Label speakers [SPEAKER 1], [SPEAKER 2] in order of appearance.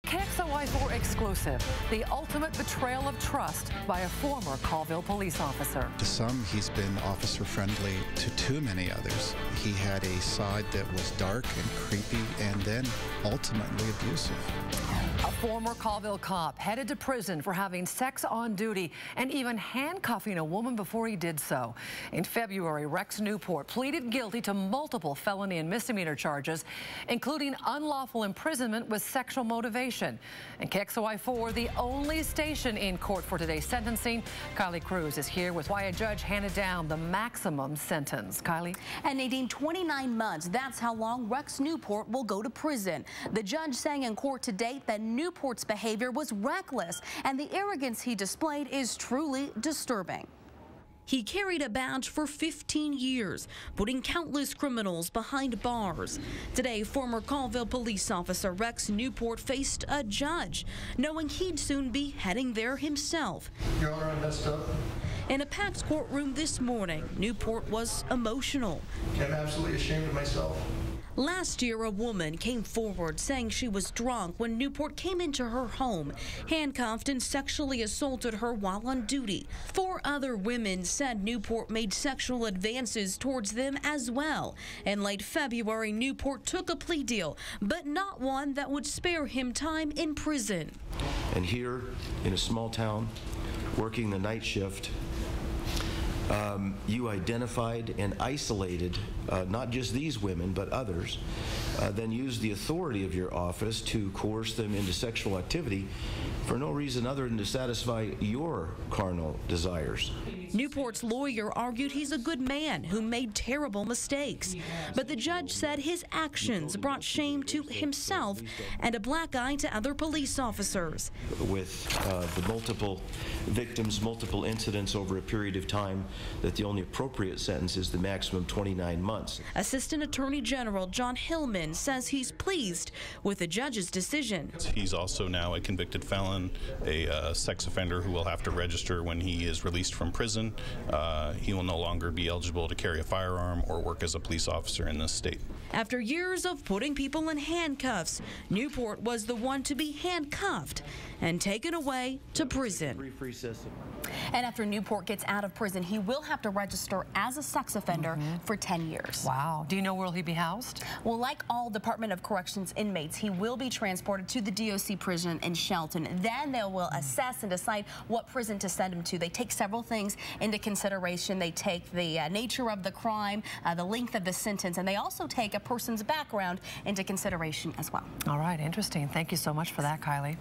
[SPEAKER 1] KXLY4 exclusive, the ultimate betrayal of trust by a former Colville police officer.
[SPEAKER 2] To some, he's been officer friendly. To too many others, he had a side that was dark and creepy and then ultimately abusive.
[SPEAKER 1] A former Colville cop headed to prison for having sex on duty and even handcuffing a woman before he did so. In February, Rex Newport pleaded guilty to multiple felony and misdemeanor charges, including unlawful imprisonment with sexual motivation. And KXLY4, the only station in court for today's sentencing, Kylee Cruz is here with why a judge handed down the maximum sentence. Kylee?
[SPEAKER 3] And Nadine, 29 months. That's how long Rex Newport will go to prison. The judge saying in court to date that Newport's behavior was reckless, and the arrogance he displayed is truly disturbing. He carried a badge for 15 years, putting countless criminals behind bars. Today, former Colville police officer Rex Newport faced a judge, knowing he'd soon be heading there himself.
[SPEAKER 4] Your Honor, I messed up.
[SPEAKER 3] In a packed courtroom this morning, Newport was emotional.
[SPEAKER 4] I'm absolutely ashamed of myself.
[SPEAKER 3] Last year, a woman came forward saying she was drunk when Newport came into her home, handcuffed and sexually assaulted her while on duty. 4 other women said Newport made sexual advances towards them as well. In late February, Newport took a plea deal, but not one that would spare him time in prison.
[SPEAKER 5] And here, in a small town, working the night shift, you identified and isolated not just these women, but others, then used the authority of your office to coerce them into sexual activity for no reason other than to satisfy your carnal desires.
[SPEAKER 3] Newport's lawyer argued he's a good man who made terrible mistakes, but the judge said his actions brought shame to himself and a black eye to other police officers.
[SPEAKER 5] With the multiple victims, multiple incidents over a period of time, that the only appropriate sentence is the maximum 29 months.
[SPEAKER 3] Assistant Attorney General John Hillman says he's pleased with the judge's decision.
[SPEAKER 6] He's also now a convicted felon, a sex offender who will have to register when he is released from prison. He will no longer be eligible to carry a firearm or work as a police officer in this state.
[SPEAKER 3] After years of putting people in handcuffs, Newport was the one to be handcuffed and taken away to prison. And after Newport gets out of prison, he will have to register as a sex offender for 10 years.
[SPEAKER 1] Wow. Do you know where he'll be housed?
[SPEAKER 3] Well, like all Department of Corrections inmates, he will be transported to the DOC prison in Shelton. Then they will assess and decide what prison to send him to. They take several things into consideration. They take the nature of the crime, the length of the sentence, and they also take a person's background into consideration as well.
[SPEAKER 1] All right. Interesting. Thank you so much for that, Kylee.